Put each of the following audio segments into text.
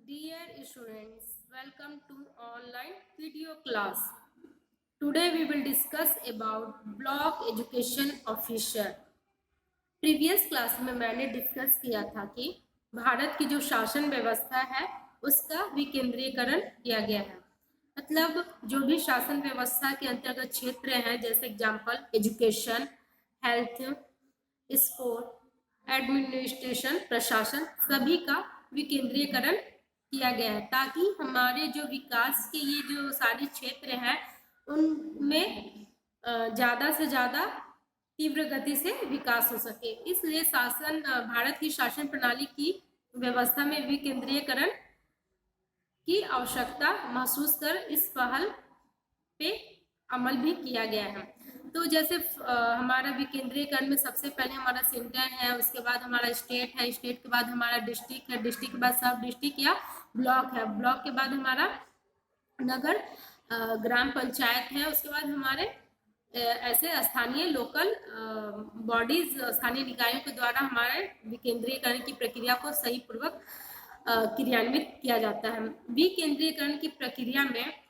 Dear students, welcome to online video class. Today we will discuss about Block Education Officer. Previous class में मैंने discuss किया था कि भारत की जो शासन व्यवस्था है उसका विकेंद्रीकरण किया गया है। मतलब जो भी शासन व्यवस्था के अंतर्गत क्षेत्र हैं, जैसे example education, health, sport, administration, प्रशासन, सभी का विकेंद्रीकरण किया गया है ताकि हमारे जो विकास के ये जो सारे क्षेत्र हैं उनमें ज़्यादा से ज़्यादा तीव्र गति से विकास हो सके। इसलिए शासन भारत की शासन प्रणाली की व्यवस्था में विकेंद्रीकरण की आवश्यकता महसूस कर इस पहल पे अमल भी किया गया है। तो जैसे हमारा विकेंद्रीकरण में सबसे पहले हमारा सेंटर है, उसके बाद हमारा स्टेट है, स्टेट के बाद हमारा डिस्ट्रिक्ट है, डिस्ट्रिक्ट के बाद सब डिस्ट्रिक्ट या ब्लॉक है, ब्लॉक के बाद हमारा नगर ग्राम पंचायत है, उसके बाद हमारे ऐसे स्थानीय लोकल बॉडीज, स्थानीय निकायों के द्वारा हमारे विकेंद्रीकरण की प्रक्रिया को सही पूर्वक क्रियान्वित किया जाता है। विकेंद्रीकरण की प्रक्रिया में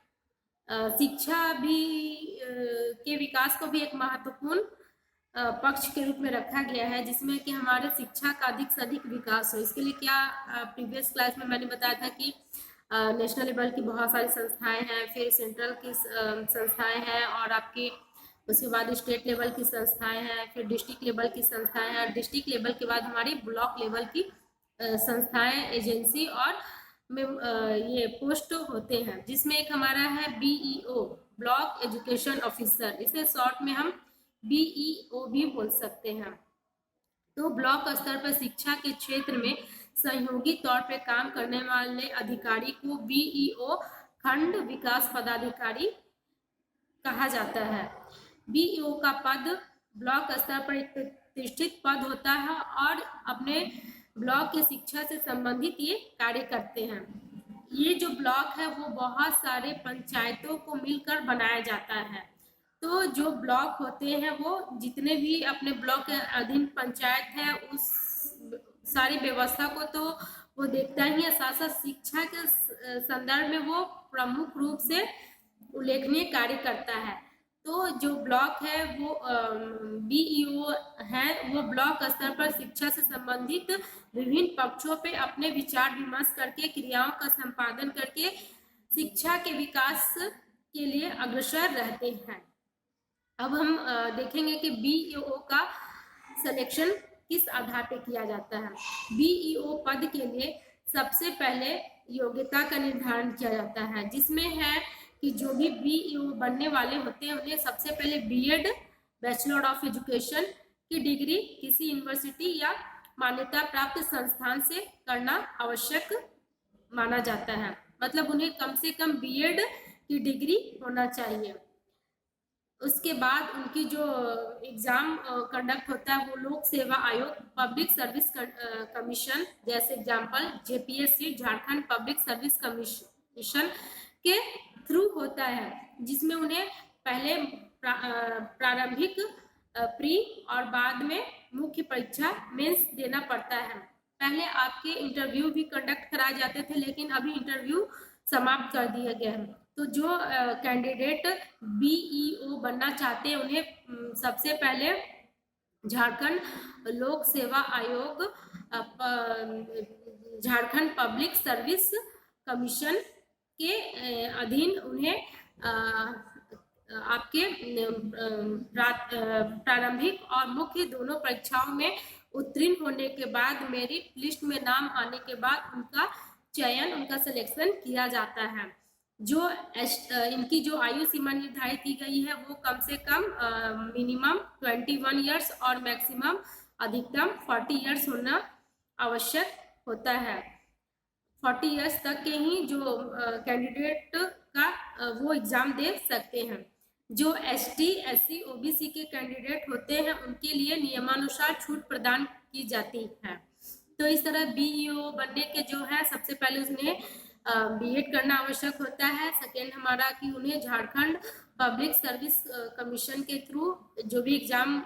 शिक्षा भी के विकास को भी एक महत्वपूर्ण पक्ष के रूप में रखा गया है, जिसमें कि हमारे शिक्षा का अधिक से अधिक विकास हो। इसके लिए क्या प्रीवियस क्लास में मैंने बताया था कि नेशनल लेवल की बहुत सारी संस्थाएं हैं, फिर सेंट्रल की संस्थाएं हैं, और आपकी उसके बाद स्टेट लेवल की संस्थाएं हैं, फिर डिस्ट्रिक्ट लेवल की संस्थाएं हैं, डिस्ट्रिक्ट लेवल के बाद हमारी ब्लॉक लेवल की संस्थाएं, एजेंसी और ये पोस्ट होते हैं, जिसमें एक हमारा है बीईओ, ब्लॉक एजुकेशन ऑफिसर। इसे शॉर्ट में हम बीईओ भी बोल सकते हैं। तो ब्लॉक स्तर पर शिक्षा के क्षेत्र में सहयोगी तौर पर काम करने वाले अधिकारी को बीईओ, खंड विकास पदाधिकारी कहा जाता है। बीईओ का पद ब्लॉक स्तर पर एक प्रतिष्ठित पद होता है और अपने ब्लॉक के शिक्षा से संबंधित ये कार्य करते हैं। ये जो ब्लॉक है वो बहुत सारे पंचायतों को मिलकर बनाया जाता है। तो जो ब्लॉक होते हैं वो जितने भी अपने ब्लॉक के अधीन पंचायत है उस सारी व्यवस्था को तो वो देखता ही है, साथ साथ शिक्षा के संदर्भ में वो प्रमुख रूप से उल्लेखनीय कार्य करता है। तो जो ब्लॉक है वो बीईओ है, वो ब्लॉक स्तर पर शिक्षा से संबंधित विभिन्न पक्षों पे अपने विचार विमर्श करके, क्रियाओं का संपादन करके शिक्षा के विकास के लिए अग्रसर रहते हैं। अब हम देखेंगे कि बीईओ का सिलेक्शन किस आधार पर किया जाता है। बीईओ पद के लिए सबसे पहले योग्यता का निर्धारण किया जाता है, जिसमें है कि जो भी बीईओ बनने वाले होते हैं उन्हें सबसे पहले बीएड, बैचलर ऑफ एजुकेशन की डिग्री किसी यूनिवर्सिटी या मान्यता प्राप्त संस्थान से करना आवश्यक माना जाता है। मतलब उन्हें कम से कम बीएड की डिग्री होना चाहिए। उसके बाद उनकी जो एग्जाम कंडक्ट होता है वो लोक सेवा आयोग, पब्लिक सर्विस कमीशन, जैसे example JPSC, Jharkhand public service commission के थ्रू होता है, जिसमें उन्हें पहले प्रारंभिक प्री और बाद में मुख्य परीक्षा मेंस देना पड़ता है। पहले आपके इंटरव्यू भी कंडक्ट कराए जाते थे, लेकिन अभी इंटरव्यू समाप्त कर दिया गया है। तो जो कैंडिडेट बीईओ बनना चाहते हैं उन्हें सबसे पहले झारखंड लोक सेवा आयोग, झारखंड पब्लिक सर्विस कमीशन के अधीन उन्हें आपके प्रारंभिक और मुख्य दोनों परीक्षाओं में उत्तीर्ण होने के बाद मेरिट लिस्ट में नाम आने के बाद उनका चयन, उनका सिलेक्शन किया जाता है। जो इनकी जो आयु सीमा निर्धारित की गई है वो कम से कम मिनिमम 21 ईयर्स और मैक्सिमम अधिकतम 40 ईयर्स होना आवश्यक होता है। 40 ईयर्स तक के ही जो कैंडिडेट का वो एग्जाम दे सकते हैं। जो एसटी, एससी, ओबीसी के कैंडिडेट होते हैं उनके लिए नियमानुसार छूट प्रदान की जाती है। तो इस तरह बीईओ बनने के जो है सबसे पहले उसने बीएड करना आवश्यक होता है। सेकेंड हमारा कि उन्हें झारखंड पब्लिक सर्विस कमीशन के थ्रू जो भी एग्जाम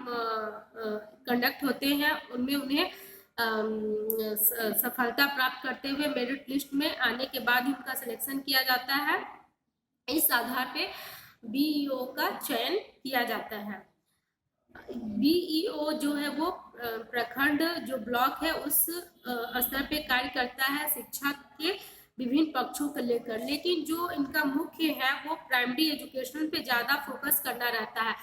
कंडक्ट होते हैं उनमें उन्हें सफलता प्राप्त करते हुए मेरिट लिस्ट में आने के बाद ही उनका सिलेक्शन किया जाता है। इस आधार पे बीईओ का चयन किया जाता है। बीईओ जो है वो प्रखंड जो ब्लॉक है उस स्तर पे कार्य करता है शिक्षा के विभिन्न पक्षों को लेकर, लेकिन जो इनका मुख्य है वो प्राइमरी एजुकेशन पे ज्यादा फोकस करना रहता है।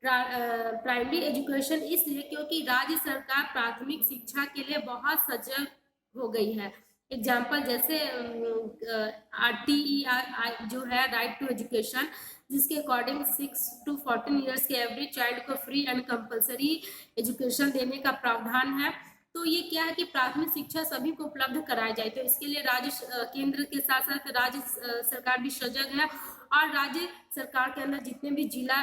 प्राइमरी एजुकेशन इसलिए क्योंकि राज्य सरकार प्राथमिक शिक्षा के लिए बहुत सजग हो गई है। एग्जाम्पल जैसे RTE जो है राइट टू एजुकेशन, जिसके अकॉर्डिंग 6 to 14 ईयर्स के एवरेज चाइल्ड को फ्री एंड कंपलसरी एजुकेशन देने का प्रावधान है। तो ये क्या है कि प्राथमिक शिक्षा सभी को उपलब्ध कराई जाए, तो इसके लिए राज्य केंद्र के साथ साथ राज्य सरकार भी सजग है, और राज्य सरकार के अंदर जितने भी जिला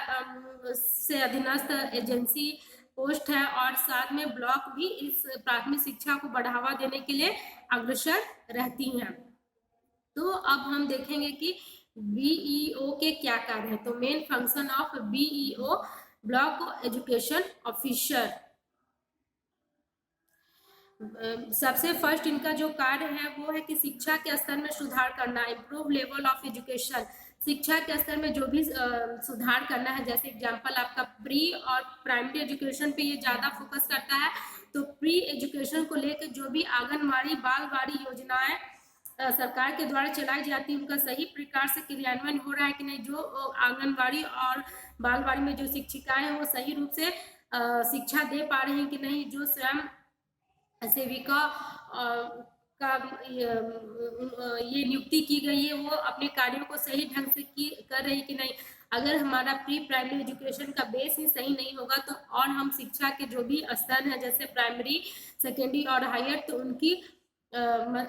से अधीनस्थ एजेंसी पोस्ट है और साथ में ब्लॉक भी इस प्राथमिक शिक्षा को बढ़ावा देने के लिए अग्रसर रहती हैं। तो अब हम देखेंगे कि बीईओ के क्या कार्य है। तो main function of BEO, block education officer, सबसे फर्स्ट इनका जो कार्य है वो है कि शिक्षा के स्तर में सुधार करना, इम्प्रूव लेवल ऑफ एजुकेशन, शिक्षा के स्तर में जो भी सुधार करना है। जैसे एग्जांपल आपका प्री और प्राइमरी एजुकेशन पे ये ज्यादा फोकस करता है, तो प्री एजुकेशन को लेकर जो भी आंगनबाड़ी बालवाड़ी योजनाएं सरकार के द्वारा चलाई जाती है उनका सही प्रकार से क्रियान्वयन हो रहा है कि नहीं, जो आंगनबाड़ी और बालवाड़ी में जो शिक्षिकाएं हैं वो सही रूप से शिक्षा दे पा रही हैं कि नहीं, जो स्वयं सेविका का ये नियुक्ति की गई है वो अपने कार्यों को सही ढंग से कर रही कि नहीं। अगर हमारा प्री प्राइमरी एजुकेशन का बेस ही सही नहीं होगा तो और हम शिक्षा के जो भी स्तर है जैसे प्राइमरी, सेकेंडरी और हायर, तो उनकी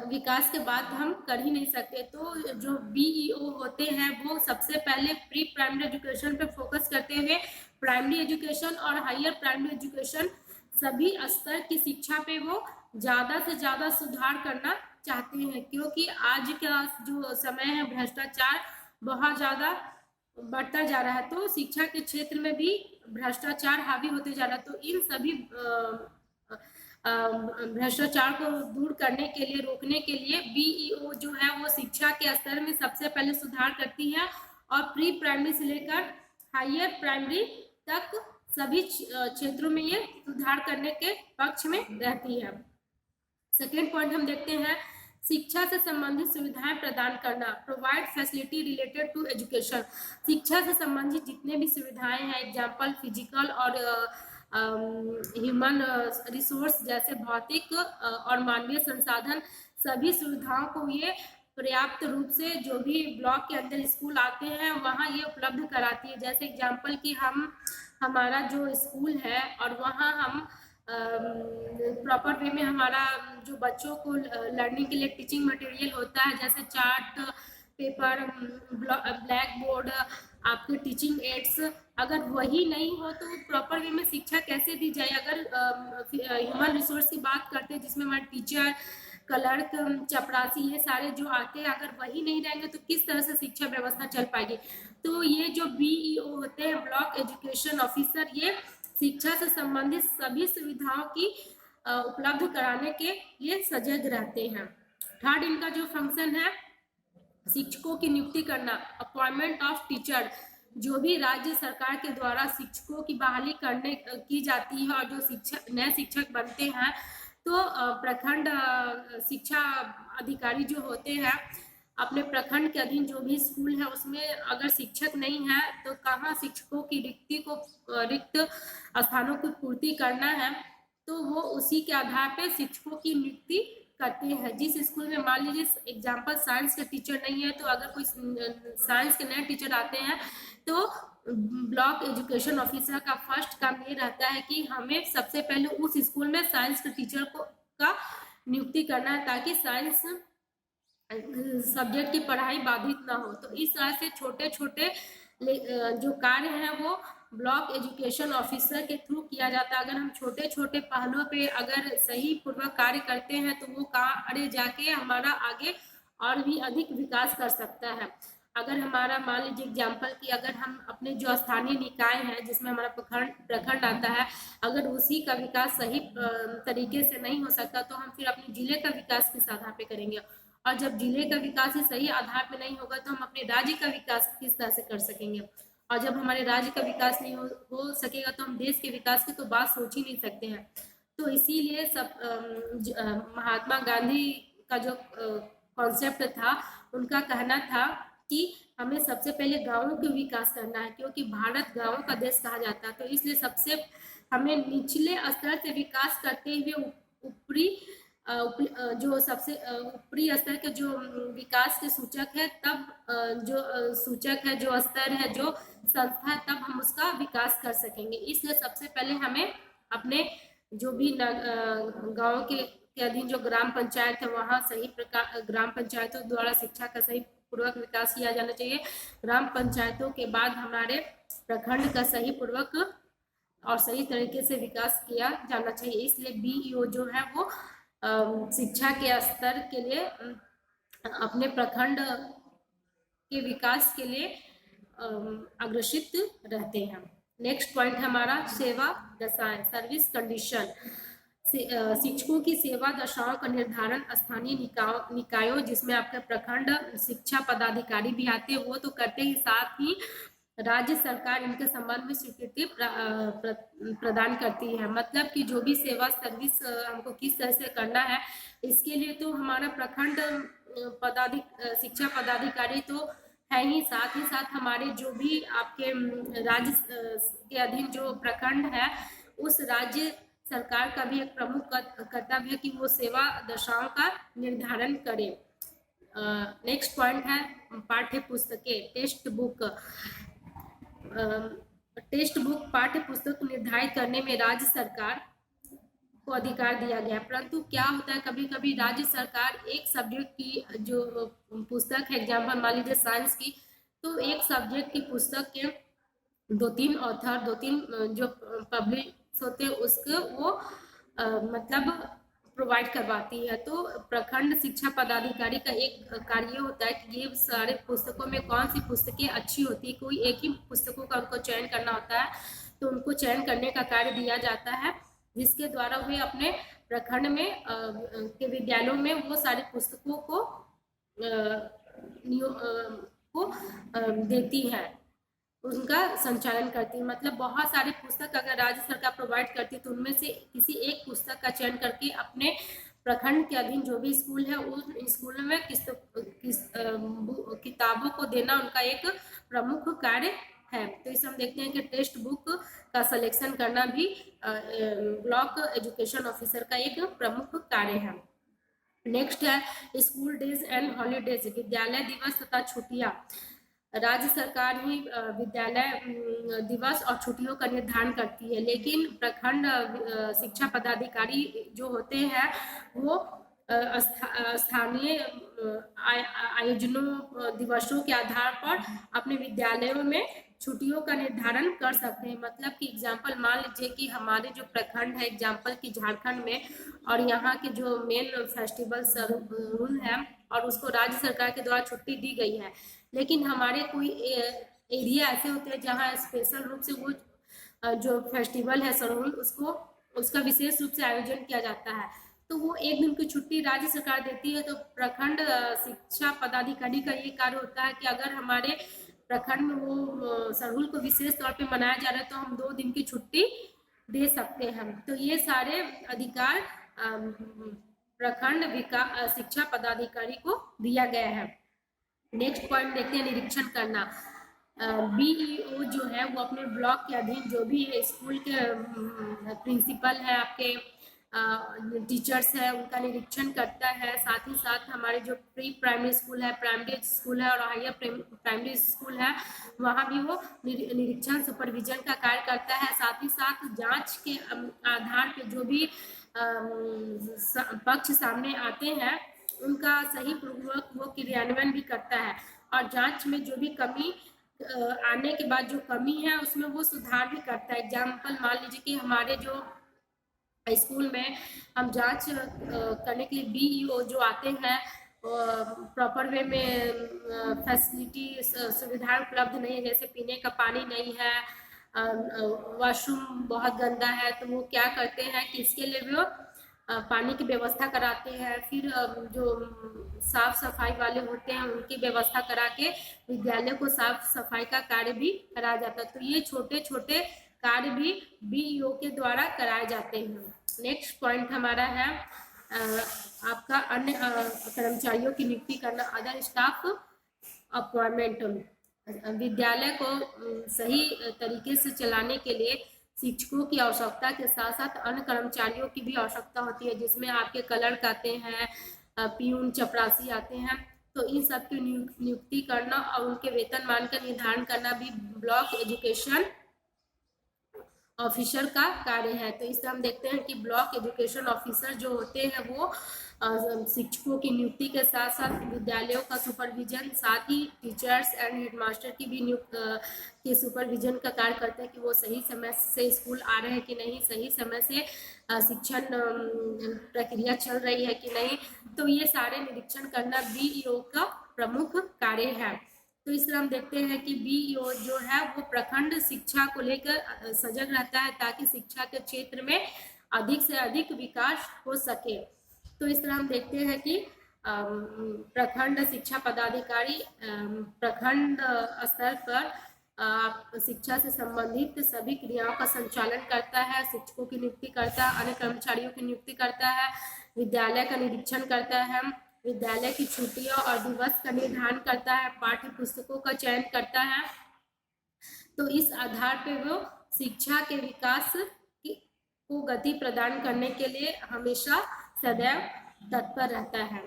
विकास के बात हम कर ही नहीं सकते। तो जो बीईओ होते हैं वो सबसे पहले प्री प्राइमरी एजुकेशन पे फोकस करते हुए प्राइमरी एजुकेशन और हायर प्राइमरी एजुकेशन सभी स्तर की शिक्षा पे वो ज्यादा से ज्यादा सुधार करना चाहते हैं, क्योंकि आज का जो समय है भ्रष्टाचार बहुत ज्यादा बढ़ता जा रहा है, तो शिक्षा के क्षेत्र में भी भ्रष्टाचार हावी होते जा रहा है। तो इन सभी भ्रष्टाचार को दूर करने के लिए, रोकने के लिए बीईओ जो है वो शिक्षा के स्तर में सबसे पहले सुधार करती है और प्री प्राइमरी से लेकर हायर प्राइमरी तक सभी क्षेत्रों में ये सुधार करने के पक्ष में रहती है। सेकेंड पॉइंट हम देखते हैं, शिक्षा से संबंधित सुविधाएं प्रदान करना, provide facility related to education. शिक्षा से संबंधित जितने भी सुविधाएं हैं, एग्जाम्पल फिजिकल और ह्यूमन रिसोर्स जैसे भौतिक और मानवीय संसाधन, सभी सुविधाओं को ये पर्याप्त रूप से जो भी ब्लॉक के अंदर स्कूल आते हैं वहाँ ये उपलब्ध कराती है। जैसे एग्जाम्पल कि हमारा जो स्कूल है और वहाँ हम प्रॉपर वे में हमारा जो बच्चों को लर्निंग के लिए टीचिंग मटेरियल होता है, जैसे चार्ट पेपर, ब्लैक बोर्ड, आपके टीचिंग एड्स, अगर वही नहीं हो तो प्रॉपर वे में शिक्षा कैसे दी जाए। अगर ह्यूमन रिसोर्स की बात करते हैं जिसमें हमारे टीचर, क्लर्क, चपरासी ये सारे जो आते हैं, अगर वही नहीं रहेंगे तो किस तरह से शिक्षा व्यवस्था चल पाएगी। तो ये जो बीईओ होते हैं, ब्लॉक एजुकेशन ऑफिसर, ये शिक्षा से संबंधित सभी सुविधाओं की उपलब्ध कराने के लिए सजग रहते हैं। थर्ड इनका जो फंक्शन है, शिक्षकों की नियुक्ति करना, अपॉइंटमेंट ऑफ टीचर। जो भी राज्य सरकार के द्वारा शिक्षकों की बहाली की जाती है और जो नए शिक्षक बनते हैं, तो प्रखंड शिक्षा अधिकारी जो होते हैं अपने प्रखंड के अधीन जो भी स्कूल है उसमें अगर शिक्षक नहीं है तो कहाँ शिक्षकों की रिक्त स्थानों की पूर्ति करना है, तो वो उसी के आधार पे शिक्षकों की नियुक्ति करते हैं। जिस स्कूल में मान लीजिए एग्जाम्पल साइंस के टीचर नहीं है, तो अगर कोई साइंस के नए टीचर आते हैं तो ब्लॉक एजुकेशन ऑफिसर का फर्स्ट काम ये रहता है कि हमें सबसे पहले उस स्कूल में साइंस के टीचर का नियुक्ति करना है ताकि साइंस सब्जेक्ट की पढ़ाई बाधित ना हो। तो इस तरह से छोटे छोटे जो कार्य हैं वो ब्लॉक एजुकेशन ऑफिसर के थ्रू किया जाता है। अगर हम छोटे छोटे पहलुओं पे अगर सही पूर्वक कार्य करते हैं तो वो कार्य जाके हमारा आगे और भी अधिक विकास कर सकता है। अगर हमारा मान लीजिए एग्जाम्पल कि अगर हम अपने जो स्थानीय निकाय है जिसमें हमारा प्रखंड आता है, अगर उसी का विकास सही तरीके से नहीं हो सकता तो हम फिर अपने जिले का विकास किस आधार पे करेंगे, और जब जिले का विकास ही सही आधार पे नहीं होगा तो हम अपने राज्य का विकास किस तरह से कर सकेंगे, और जब हमारे राज्य का विकास नहीं हो सकेगा तो हम देश के विकास की तो बात सोच ही नहीं सकते हैं। तो इसीलिए महात्मा गांधी का जो कॉन्सेप्ट था, उनका कहना था कि हमें सबसे पहले गांवों का विकास करना है, क्योंकि भारत गांवों का देश कहा जाता है। तो इसलिए सबसे हमें निचले स्तर से विकास करते हुए ऊपरी जो सबसे ऊपरी स्तर के जो विकास के सूचक है, तब जो सूचक है, जो स्तर है, जो संस्था है, तब हम उसका विकास कर सकेंगे। इसलिए सबसे पहले हमें अपने जो भी गांव के अधीन जो ग्राम पंचायत है, वहाँ सही प्रकार ग्राम पंचायतों द्वारा शिक्षा का सही पूर्वक विकास किया जाना चाहिए। ग्राम पंचायतों के बाद हमारे प्रखंड का सही पूर्वक और सही तरीके से विकास किया जाना चाहिए। इसलिए बीईओ जो है वो शिक्षा के स्तर के लिए अपने प्रखंड के विकास के लिए अग्रसित रहते हैं। नेक्स्ट पॉइंट हमारा सेवा दशाएं, सर्विस कंडीशन। शिक्षकों की सेवा दशाओं का निर्धारण स्थानीय निकायों जिसमें आपके प्रखंड शिक्षा पदाधिकारी भी आते हैं, वो तो करते ही, साथ ही राज्य सरकार इनके संबंध में स्वीकृति प्रदान करती है। मतलब कि जो भी सेवा सर्विस हमको किस तरह से करना है, इसके लिए तो हमारा प्रखंड शिक्षा पदाधिकारी तो है ही, साथ हमारे जो भी आपके राज्य के अधीन जो प्रखंड है, उस राज्य सरकार का भी एक प्रमुख कर्तव्य है कि वो सेवा दशाओं का निर्धारण करे। नेक्स्ट पॉइंट है पाठ्य पुस्तकें, टेक्स्ट बुक। टेक्स्ट बुक पाठ्य पुस्तक निर्धारित करने में राज्य सरकार को अधिकार दिया गया, परंतु क्या होता है कभी कभी राज्य सरकार एक सब्जेक्ट की जो पुस्तक है, एग्जाम्पल मान लीजिए साइंस की, तो एक सब्जेक्ट की पुस्तक के 2-3 ऑथर, 2-3 जो पब्लिश होते हैं उसको वो मतलब प्रोवाइड करवाती है। तो प्रखंड शिक्षा पदाधिकारी का एक कार्य होता है कि ये सारे पुस्तकों में कौन सी पुस्तकें अच्छी होती है, कोई एक ही पुस्तकों का उनको चयन करना होता है, तो उनको चयन करने का कार्य दिया जाता है, जिसके द्वारा वे अपने प्रखंड में के विद्यालयों में वो सारी पुस्तकों को देती है, उनका संचालन करती है। मतलब बहुत सारी पुस्तक अगर राज्य सरकार प्रोवाइड करती है तो उनमें से किसी एक पुस्तक का चयन करके अपने प्रखंड के अधीन जो भी स्कूल है उस स्कूल में किताबों को देना उनका एक प्रमुख कार्य है। तो इसे हम देखते हैं कि टेक्स्ट बुक का सिलेक्शन करना भी ब्लॉक एजुकेशन ऑफिसर का एक प्रमुख कार्य है। नेक्स्ट है स्कूल डेज एंड हॉलीडेज, विद्यालय दिवस तथा छुट्टियां। राज्य सरकार ही विद्यालय दिवस और छुट्टियों का निर्धारण करती है, लेकिन प्रखंड शिक्षा पदाधिकारी जो होते हैं वो स्थानीय आयोजनों दिवसों के आधार पर अपने विद्यालयों में छुट्टियों का निर्धारण कर सकते हैं। मतलब कि एग्जाम्पल मान लीजिए कि हमारे जो प्रखंड है, एग्जाम्पल कि झारखंड में, और यहाँ के जो मेन फेस्टिवल सरहुल है और उसको राज्य सरकार के द्वारा छुट्टी दी गई है, लेकिन हमारे कोई एरिया ऐसे होते हैं जहाँ स्पेशल रूप से वो जो फेस्टिवल है सरहुल उसका विशेष रूप से आयोजन किया जाता है, तो वो एक दिन की छुट्टी राज्य सरकार देती है। तो प्रखंड शिक्षा पदाधिकारी का ये कार्य होता है कि अगर हमारे प्रखंड में वो सरहुल को विशेष तौर पे मनाया जा रहा है तो हम 2 दिन की छुट्टी दे सकते हैं। तो ये सारे अधिकार प्रखंड शिक्षा पदाधिकारी को दिया गया है। नेक्स्ट पॉइंट देखते हैं निरीक्षण करना। बीईओ जो है वो अपने ब्लॉक के अधीन जो भी स्कूल के प्रिंसिपल है, आपके टीचर्स है, उनका निरीक्षण करता है। साथ ही साथ हमारे जो प्री प्राइमरी स्कूल है, प्राइमरी स्कूल है और हायर प्राइमरी स्कूल है, वहाँ भी वो निरीक्षण सुपरविजन का कार्य करता है। साथ ही साथ जांच के आधार पे जो भी पक्ष सामने आते हैं उनका सही पूर्वक वो क्रियान्वयन भी करता है, और जांच में जो भी कमी आने के बाद जो कमी है उसमें वो सुधार भी करता है। एग्जाम्पल मान लीजिए कि हमारे जो स्कूल में हम जांच करने के लिए बीईओ जो आते हैं प्रॉपर वे में फैसिलिटी सुविधाएं उपलब्ध नहीं है, जैसे पीने का पानी नहीं है, वॉशरूम बहुत गंदा है, तो वो क्या करते हैं कि इसके लिए वो पानी की व्यवस्था कराते हैं। फिर जो साफ सफाई वाले होते हैं उनकी व्यवस्था करा के विद्यालय को साफ सफाई का कार्य भी कराया जाता है। तो ये छोटे छोटे कार्य भी बीईओ के द्वारा कराए जाते हैं। नेक्स्ट पॉइंट हमारा है आपका अन्य कर्मचारियों की नियुक्ति करना, अदर स्टाफ अपॉइंटमेंट। विद्यालय को सही तरीके से चलाने के लिए शिक्षकों की आवश्यकता के साथ साथ अन्य कर्मचारियों की भी आवश्यकता होती है, जिसमें आपके क्लर्क आते हैं, पीयून चपरासी आते हैं। तो इन सब की नियुक्ति करना और उनके वेतनमान का निर्धारण करना भी ब्लॉक एजुकेशन ऑफिसर का कार्य है। तो इससे हम देखते हैं कि ब्लॉक एजुकेशन ऑफिसर जो होते हैं वो शिक्षकों की नियुक्ति के साथ साथ विद्यालयों का सुपरविजन, साथ ही टीचर्स एंड हेडमास्टर की भी के सुपरविजन का कार्य करते हैं कि वो सही समय से स्कूल आ रहे हैं कि नहीं, सही समय से शिक्षण प्रक्रिया चल रही है कि नहीं। तो ये सारे निरीक्षण करना बीईओ का प्रमुख कार्य है। तो इस तरह हम देखते हैं कि बीईओ जो है वो प्रखंड शिक्षा को लेकर सजग रहता है ताकि शिक्षा के क्षेत्र में अधिक से अधिक विकास हो सके। तो इस तरह हम देखते हैं कि प्रखंड शिक्षा पदाधिकारी प्रखंड स्तर पर शिक्षा से संबंधित सभी क्रियाओं का संचालन करता है, शिक्षकों की नियुक्ति करता है, अन्य कर्मचारियों की नियुक्ति करता है, विद्यालय का निरीक्षण करता है, विद्यालय की छुट्टियों और दिवस का निर्धारण करता है, पाठ्य पुस्तकों का चयन करता है। तो इस आधार पर वो शिक्षा के विकास को गति प्रदान करने के लिए हमेशा सदैव तत्पर रहता है।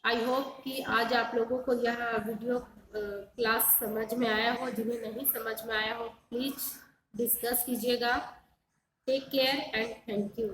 आई होप कि आज आप लोगों को यह वीडियो क्लास समझ में आया हो। जिन्हें नहीं समझ में आया हो प्लीज डिस्कस कीजिएगा। Take care and thank you.